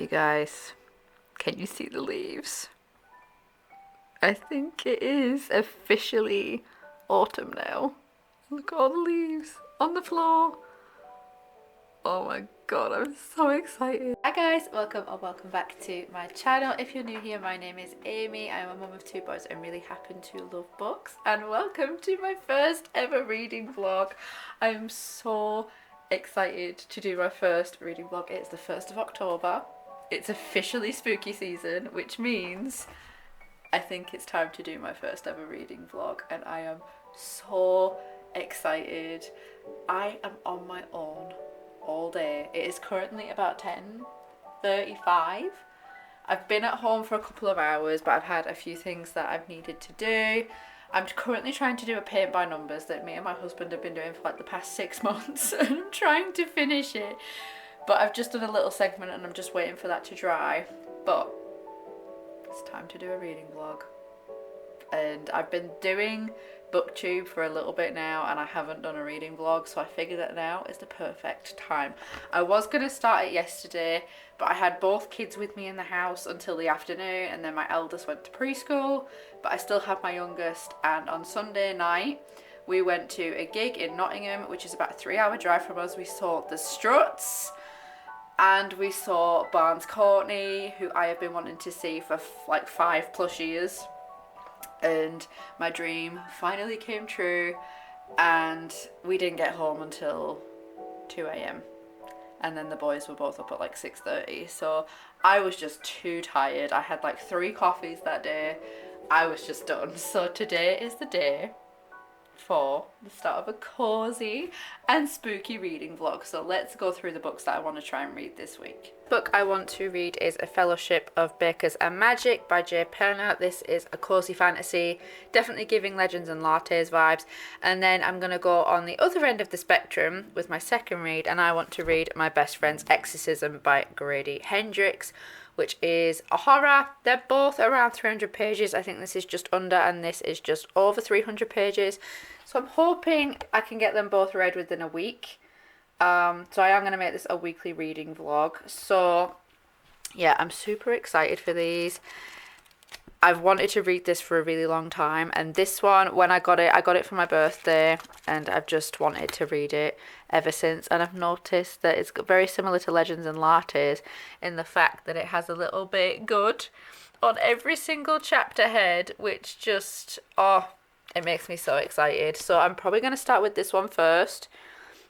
You guys, can you see the leaves? I think it is officially autumn now. Look at all the leaves on the floor. Oh my god, I'm so excited. Hi guys, welcome or welcome back to my channel. If you're new here, my name is Amy. I'm a mum of two boys and really happen to love books. And welcome to my first ever reading vlog. I'm so excited to do my first reading vlog. It's the 1st of October. It's officially spooky season, which means I think it's time to do my first ever reading vlog, and I am so excited. I am on my own all day. It is currently about 10:35. I've been at home for a couple of hours, but I've had a few things that I've needed to do. I'm currently trying to do a paint by numbers that me and my husband have been doing for like the past 6 months, and I'm trying to finish it. But I've just done a little segment and I'm just waiting for that to dry. But it's time to do a reading vlog. And I've been doing booktube for a little bit now and I haven't done a reading vlog, so I figured that now is the perfect time. I was going to start it yesterday, but I had both kids with me in the house until the afternoon, and then my eldest went to preschool, but I still have my youngest. And on Sunday night we went to a gig in Nottingham, which is about a 3-hour drive from us. We saw the Struts and we saw Barnes Courtney, who I have been wanting to see for like 5+ years. And my dream finally came true, and we didn't get home until 2 a.m. and then the boys were both up at like 6:30, so I was just too tired. I had like 3 coffees that day. I was just done. So today is the day for the start of a cozy and spooky reading vlog. So let's go through the books that I want to try and read this week. The book I want to read is A Fellowship of Bakers and Magic by J. Penner. This is a cozy fantasy, definitely giving Legends and Lattes vibes. And then I'm going to go on the other end of the spectrum with my second read, and I want to read My Best Friend's Exorcism by Grady Hendrix, which is a horror. They're both around 300 pages. I think this is just under and this is just over 300 pages. So I'm hoping I can get them both read within a week. So I am going to make this a weekly reading vlog. So yeah, I'm super excited for these. I've wanted to read this for a really long time, and this one, when I got it for my birthday, and I've just wanted to read it ever since. And I've noticed that it's very similar to Legends and Lattes in the fact that it has a little bit good on every single chapter head, which just, oh, it makes me so excited. So I'm probably going to start with this one first,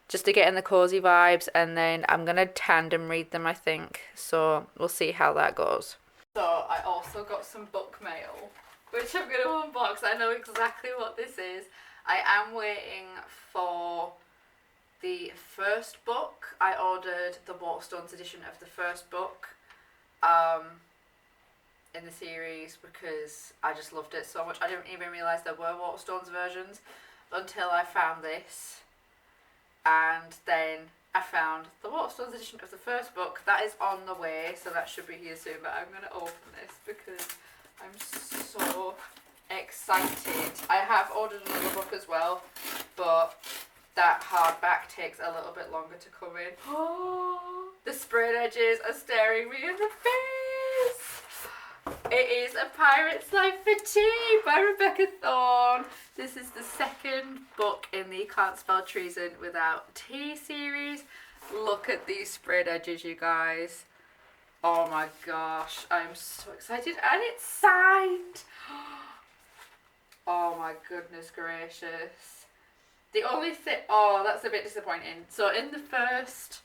just to get in the cozy vibes, and then I'm going to tandem read them, I think. So we'll see how that goes. So I also got some book mail, which I'm going to unbox. I know exactly what this is. I am waiting for the first book. I ordered the Waterstones edition of the first book in the series because I just loved it so much. I didn't even realise there were Waterstones versions until I found this. And then I found the Waterstones edition of the first book. That is on the way, so that should be here soon. But I'm going to open this because I'm so excited. I have ordered another book as well, but that hardback takes a little bit longer to come in. Oh, the sprayed edges are staring me in the face. It is A Pirate's Life for Tea by Rebecca Thorne. This is the second book in the Can't Spell Treason Without Tea series. Look at these sprayed edges, you guys. Oh my gosh, I'm so excited. And it's signed. Oh my goodness gracious. The only thing, oh, that's a bit disappointing. So in the first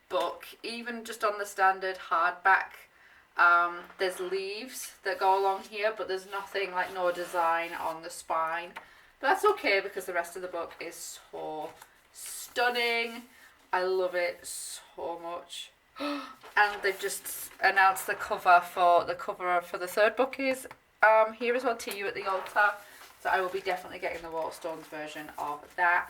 book, even just on the standard hardback, there's leaves that go along here, but there's nothing, like no design on the spine. But that's okay because the rest of the book is so stunning. I love it so much. And they've just announced the cover for the third book is here as well, To You at the Altar. So I will be definitely getting the Waterstones version of that.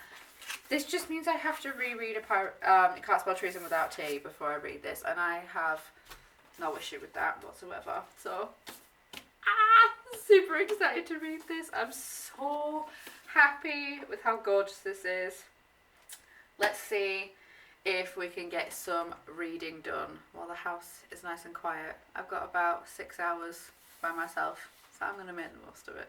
This just means I have to reread Can't Spell Treason Without Tea before I read this, and I have no issue with that whatsoever. So super excited to read this. I'm so happy with how gorgeous this is. Let's see if we can get some reading done while the house is nice and quiet. I've got about 6 hours by myself, so I'm going to make the most of it.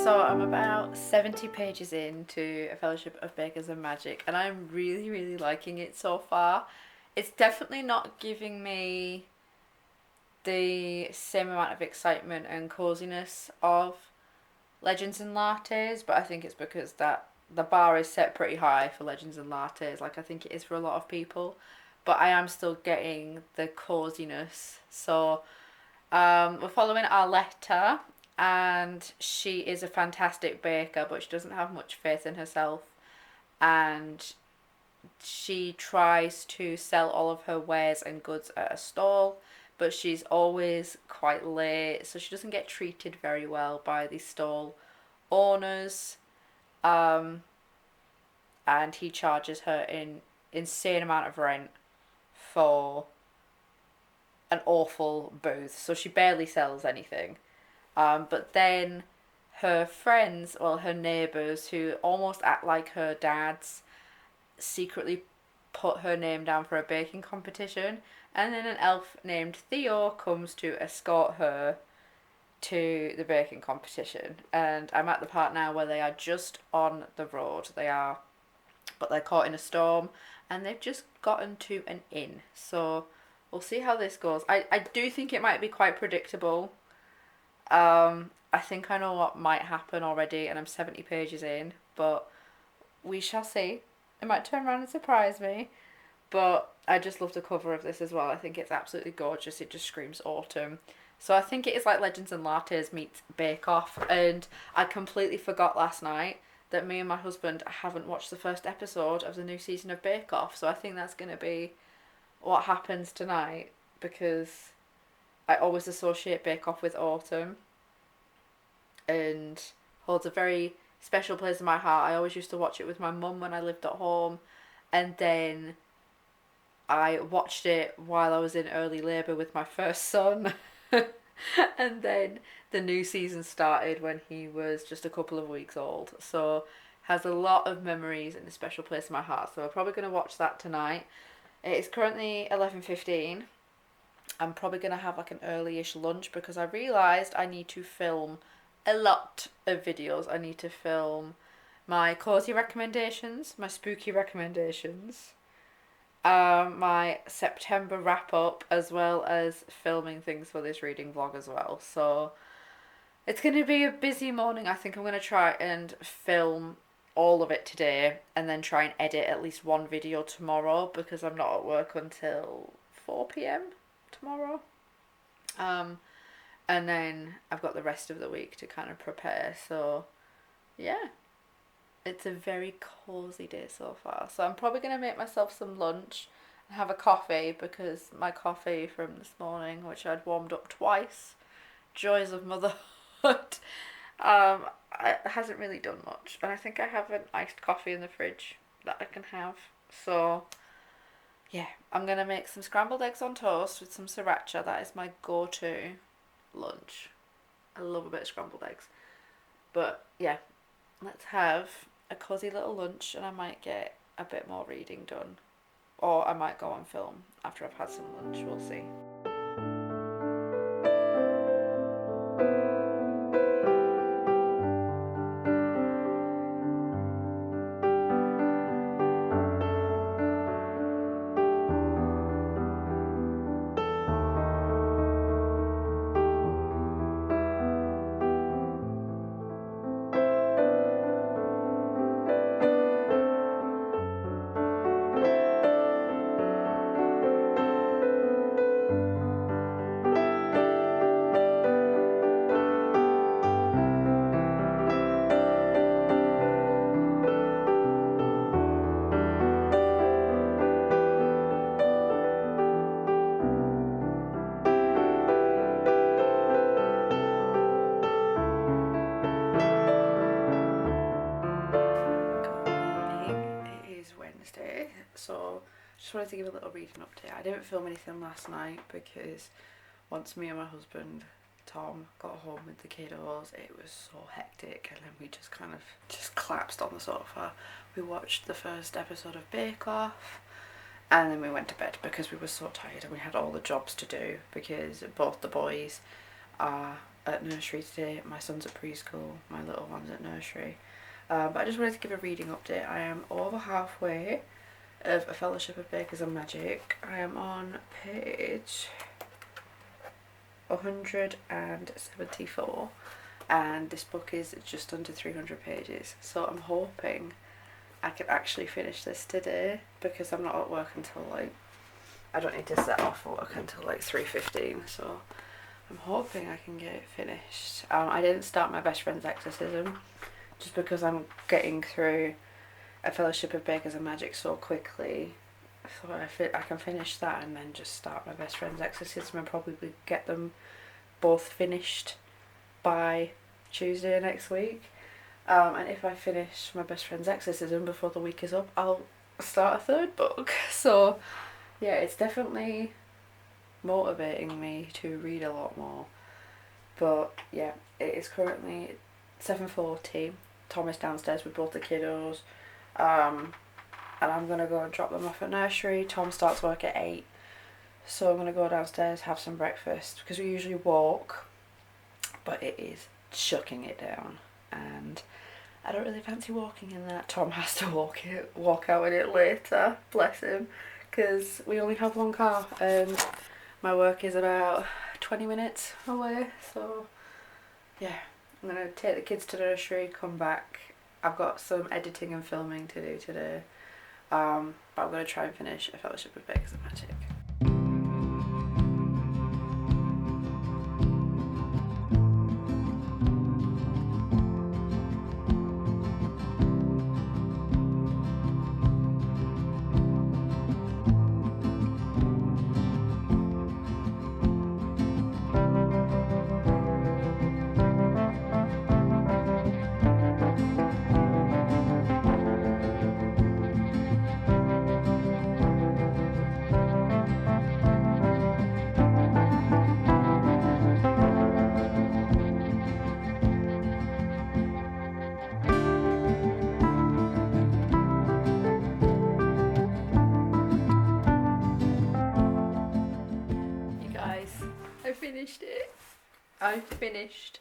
So I'm about 70 pages into A Fellowship of Bakers and Magic, and I'm really, really liking it so far. It's definitely not giving me the same amount of excitement and coziness of Legends and Lattes, but I think it's because that the bar is set pretty high for Legends and Lattes, like I think it is for a lot of people. But I am still getting the coziness. So we're following Arletta, and she is a fantastic baker, but she doesn't have much faith in herself, and she tries to sell all of her wares and goods at a stall, but she's always quite late, so she doesn't get treated very well by the stall owners. Um, and he charges her an insane amount of rent for an awful booth, so she barely sells anything. But then her friends, well, her neighbours, who almost act like her dads, secretly put her name down for a baking competition, and then an elf named Theo comes to escort her to the baking competition. And I'm at the part now where they are just on the road. But they're caught in a storm, and they've just gotten to an inn. So we'll see how this goes. I do think it might be quite predictable. I think I know what might happen already, and I'm 70 pages in, but we shall see. It might turn around and surprise me, but I just love the cover of this as well. I think it's absolutely gorgeous. It just screams autumn. So I think it is like Legends and Lattes meets Bake Off, and I completely forgot last night that me and my husband haven't watched the first episode of the new season of Bake Off, so I think that's going to be what happens tonight, because I always associate Bake Off with autumn and holds a very special place in my heart. I always used to watch it with my mum when I lived at home, and then I watched it while I was in early labour with my first son. And then the new season started when he was just a couple of weeks old. So has a lot of memories and a special place in my heart. So we're probably going to watch that tonight. It's currently 11:15. I'm probably going to have like an early-ish lunch because I realised I need to film a lot of videos. I need to film my cozy recommendations, my spooky recommendations, my September wrap up, as well as filming things for this reading vlog as well. So it's going to be a busy morning. I think I'm going to try and film all of it today and then try and edit at least one video tomorrow because I'm not at work until 4 p.m. tomorrow. And then I've got the rest of the week to kind of prepare. So yeah, it's a very cozy day so far. So I'm probably going to make myself some lunch and have a coffee because my coffee from this morning, which I'd warmed up twice, joys of motherhood, it hasn't really done much. And I think I have an iced coffee in the fridge that I can have. So yeah, I'm going to make some scrambled eggs on toast with some sriracha. That is my go-to lunch. I love a bit of scrambled eggs. But yeah, let's have a cozy little lunch, and I might get a bit more reading done, or I might go on film after I've had some lunch. We'll see. Friday, so just wanted to give a little reading update. I didn't film anything last night because once me and my husband Tom got home with the kiddos, it was so hectic, and then we just kind of just collapsed on the sofa. We watched the first episode of Bake Off, and then we went to bed because we were so tired and we had all the jobs to do because both the boys are at nursery today. My son's at preschool, my little one's at nursery. But I just wanted to give a reading update. I am over halfway of A Fellowship of Bakers and Magic. I am on page 174, and this book is just under 300 pages, so I'm hoping I can actually finish this today because I'm not at work until I don't need to set off for work until 3:15, so I'm hoping I can get it finished. I didn't start my best friend's Exorcism just because I'm getting through A Fellowship of Bakers and Magic so quickly. So I can finish that and then just start my best friend's Exorcism and probably get them both finished by Tuesday next week. And if I finish my best friend's Exorcism before the week is up, I'll start a third book. So yeah, it's definitely motivating me to read a lot more. But yeah, it is currently 7:40. Tom is downstairs with both the kiddos. And I'm going to go and drop them off at nursery. Tom starts work at 8, so I'm going to go downstairs, have some breakfast, because we usually walk, but it is chucking it down, and I don't really fancy walking in that. Tom has to walk out in it later, bless him, because we only have one car, and my work is about 20 minutes away, so yeah, I'm going to take the kids to nursery, come back. I've got some editing and filming to do today. But I'm going to try and finish A Fellowship of Bakers and Magic. I finished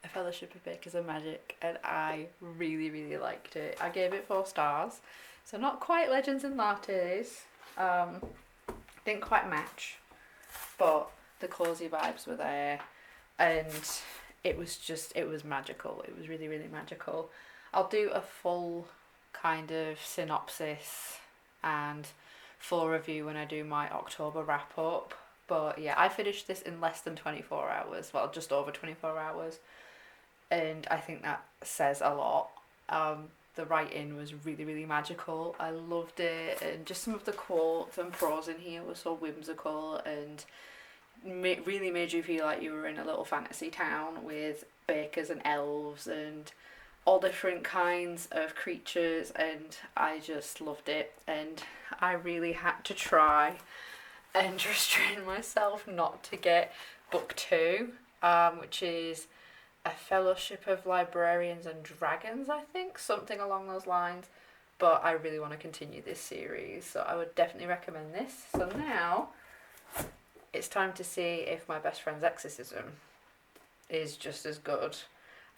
A Fellowship of Bakers and Magic, and I really liked it. I gave it 4 stars, so not quite Legends and Lattes, didn't quite match, but the cosy vibes were there, and it was magical. It was really magical. I'll do a full kind of synopsis and full review when I do my October wrap up. But yeah, I finished this in less than 24 hours, well, just over 24 hours, and I think that says a lot. The writing was really magical. I loved it, and just some of the quotes and prose in here were so whimsical and really made you feel like you were in a little fantasy town with bakers and elves and all different kinds of creatures, and I just loved it, and I really had to try and restrain myself not to get book 2, which is A Fellowship of Librarians and Dragons, I think, something along those lines. But I really want to continue this series, so I would definitely recommend this. So now it's time to see if my best friend's Exorcism is just as good.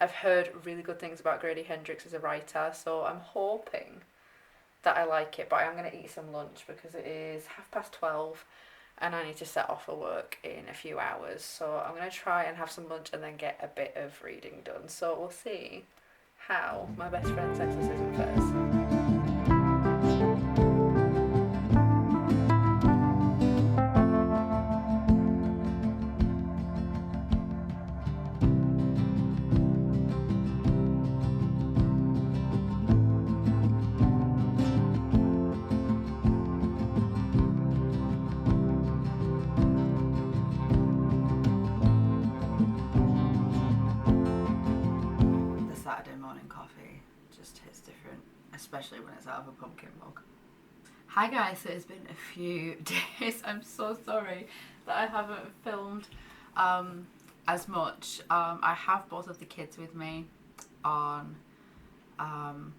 I've heard really good things about Grady Hendrix as a writer, so I'm hoping that I like it, but I'm going to eat some lunch because it is 12:30 and I need to set off for work in a few hours. So I'm going to try and have some lunch and then get a bit of reading done. So we'll see how my best friend's Exorcism fares. Saturday morning coffee just hits different, especially when it's out of a pumpkin mug. Hi guys, so it's been a few days. I'm so sorry that I haven't filmed as much. I have both of the kids with me on um,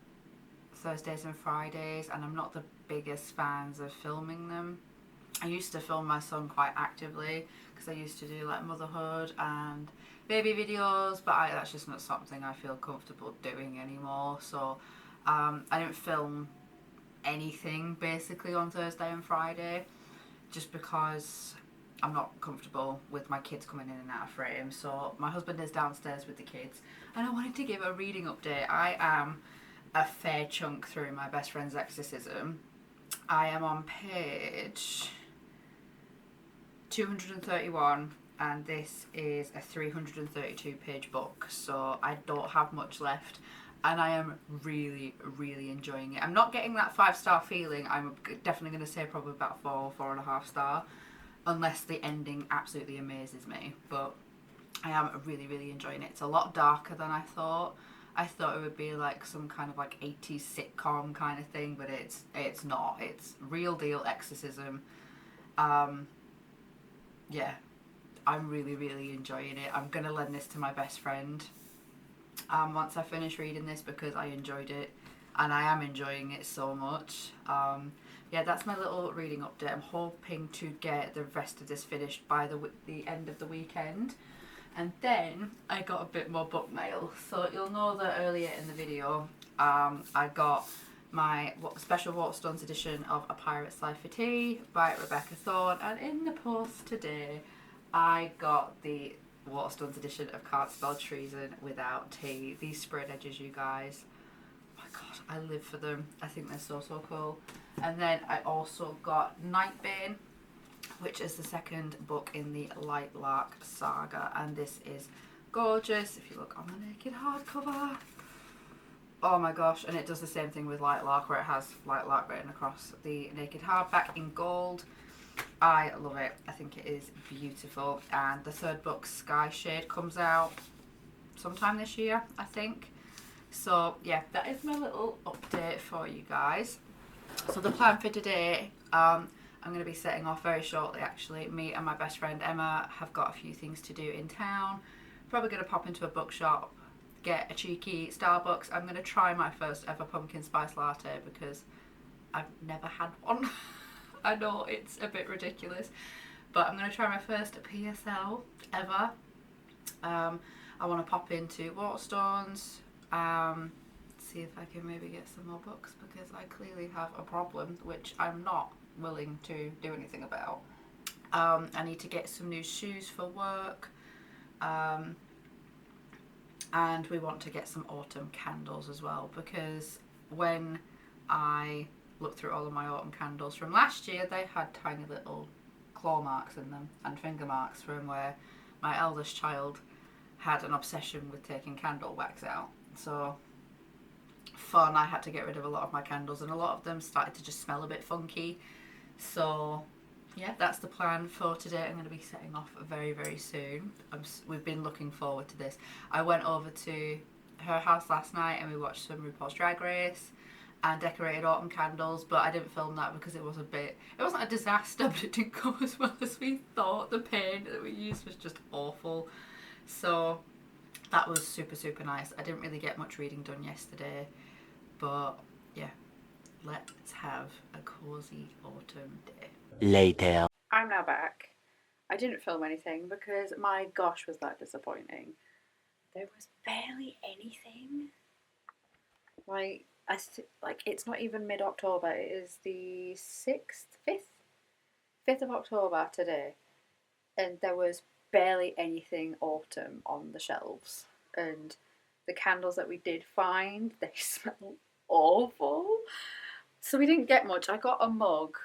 Thursdays and Fridays, and I'm not the biggest fans of filming them. I used to film my son quite actively because I used to do like motherhood and baby videos, but that's just not something I feel comfortable doing anymore. So I didn't film anything basically on Thursday and Friday just because I'm not comfortable with my kids coming in and out of frame. So my husband is downstairs with the kids, and I wanted to give a reading update. I am a fair chunk through my best friend's Exorcism. I am on page 231, and this is a 332 page book, so I don't have much left, and I am really enjoying it. I'm not getting that 5-star feeling. I'm definitely going to say probably about 4.5 star, unless the ending absolutely amazes me, but I am really enjoying it. It's a lot darker than I thought. I thought it would be like some kind of like 80s sitcom kind of thing, but it's not. It's real deal exorcism. Yeah, I'm really enjoying it. I'm gonna lend this to my best friend once I finish reading this because I enjoyed it, and I am enjoying it so much. Yeah, that's my little reading update. I'm hoping to get the rest of this finished by the end of the weekend. And then I got a bit more book mail. So you'll know that earlier in the video, I got my special Waterstones edition of A Pirate's Life for Tea by Rebecca Thorne. And in the post today, I got the Waterstones edition of Can't Spell Treason Without Tea. These spread edges, you guys. Oh my god, I live for them. I think they're so cool. And then I also got Nightbane, which is the second book in the Light Lark saga, and this is gorgeous. If you look on the naked hardcover, oh my gosh, and it does the same thing with Light Lark, where it has Light Lark written across the naked hardback in gold. I love it. I think it is beautiful. And the third book, Sky Shade, comes out sometime this year, I think. So yeah, that is my little update for you guys. So the plan for today, I'm going to be setting off very shortly actually. Me and my best friend Emma have got a few things to do in town. Probably going to pop into a bookshop, get a cheeky Starbucks. I'm going to try my first ever pumpkin spice latte because I've never had one. I know it's a bit ridiculous, but I'm going to try my first PSL ever. I want to pop into Waterstones, see if I can maybe get some more books because I clearly have a problem which I'm not willing to do anything about. I need to get some new shoes for work, and we want to get some autumn candles as well, because when I looked through all of my autumn candles from last year, they had tiny little claw marks in them and finger marks from where my eldest child had an obsession with taking candle wax out. So fun. I had to get rid of a lot of my candles, and a lot of them started to just smell a bit funky. So yeah, that's the plan for today. I'm going to be setting off very soon. We've been looking forward to this. I went over to her house last night and we watched some RuPaul's Drag Race and decorated autumn candles, but I didn't film that because it wasn't a disaster, but it didn't go as well as we thought. The paint that we used was just awful. So that was super nice. I didn't really get much reading done yesterday, but yeah, let's have a cozy autumn day. Later. I'm now back. I didn't film anything because my gosh was that disappointing. There was barely anything. Like it's not even mid-October. It is the 5th of October today, and there was barely anything autumn on the shelves. And the candles that we did find, they smell awful. So we didn't get much. I got a mug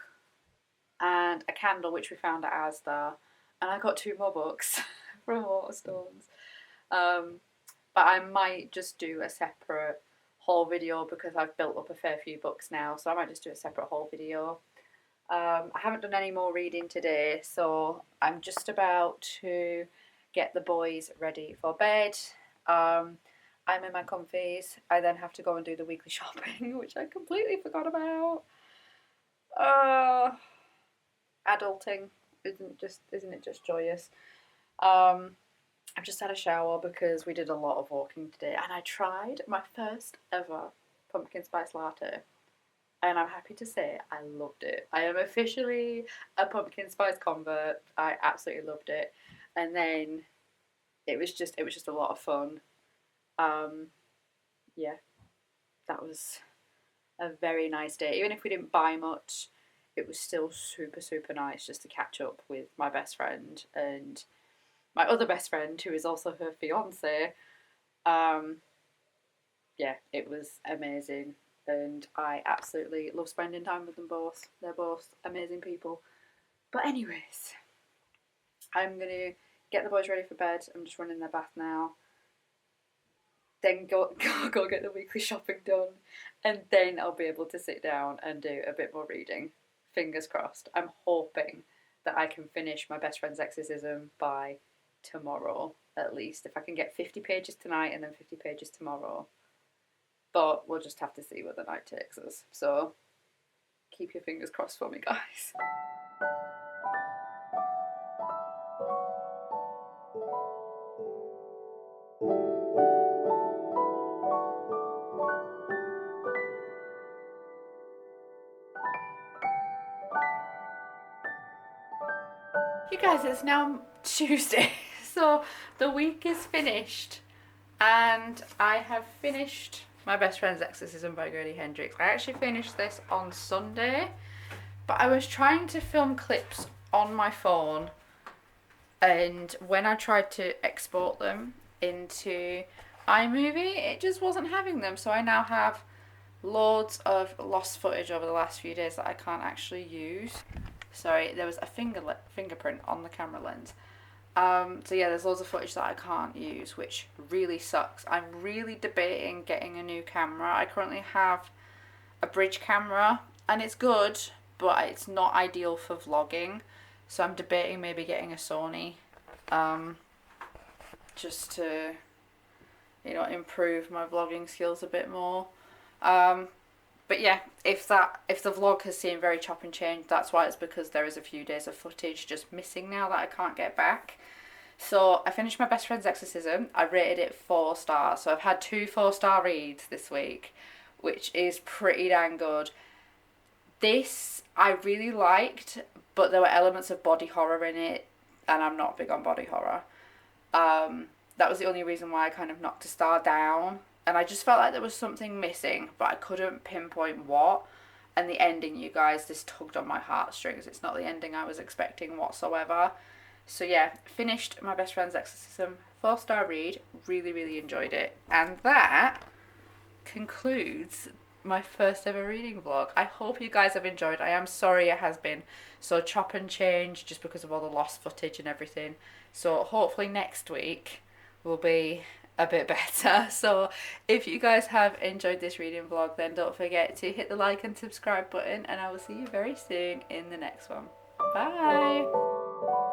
and a candle which we found at Asda, and I got 2 more books from Waterstones. But I might just do a separate haul video because I've built up a fair few books now, so I might just do a separate haul video. I haven't done any more reading today, so I'm just about to get the boys ready for bed. I'm in my comfies. I then have to go and do the weekly shopping, which I completely forgot about. Uh, Adulting isn't it just joyous? Um, I've just had a shower because we did a lot of walking today, and I tried my first ever pumpkin spice latte. And I'm happy to say I loved it. I am officially a pumpkin spice convert. I absolutely loved it. And then it was just a lot of fun. Um, yeah, that was a very nice day. Even if we didn't buy much, it was still super, super nice just to catch up with my best friend and my other best friend, who is also her fiance. Um, yeah, it was amazing. And I absolutely love spending time with them both. They're both amazing people. But, anyways, I'm going to get the boys ready for bed. I'm just running their bath now. Then go get the weekly shopping done, and then I'll be able to sit down and do a bit more reading. Fingers crossed. I'm hoping that I can finish my best friend's Exorcism by tomorrow, at least. If I can get 50 pages tonight and then 50 pages tomorrow. But we'll just have to see where the night takes us. So keep your fingers crossed for me, guys. You guys, it's now Tuesday, so the week is finished, and I have finished my best friend's Exorcism by Grady Hendrix. I actually finished this on Sunday, but I was trying to film clips on my phone, and when I tried to export them into iMovie, it just wasn't having them. So I now have loads of lost footage over the last few days that I can't actually use. Sorry, there was a fingerprint on the camera lens. So yeah, there's loads of footage that I can't use, which really sucks. I'm really debating getting a new camera. I currently have a bridge camera, and it's good, but it's not ideal for vlogging. So I'm debating maybe getting a Sony, just to, improve my vlogging skills a bit more. But yeah, if the vlog has seemed very chop and change, that's why. It's because there is a few days of footage just missing now that I can't get back. So I finished my best friend's Exorcism. I rated it 4 stars. So I've had 2 4-star reads this week, which is pretty dang good. This I really liked, but there were elements of body horror in it, and I'm not big on body horror. That was the only reason why I kind of knocked a star down. And I just felt like there was something missing, but I couldn't pinpoint what. And the ending, you guys, this tugged on my heartstrings. It's not the ending I was expecting whatsoever. So yeah, finished my best friend's Exorcism, 4-star read. Really, really enjoyed it. And that concludes my first ever reading vlog. I hope you guys have enjoyed. I am sorry it has been so chop and change just because of all the lost footage and everything. So hopefully next week will be a bit better. So if you guys have enjoyed this reading vlog, then don't forget to hit the like and subscribe button, and I will see you very soon in the next one. Bye.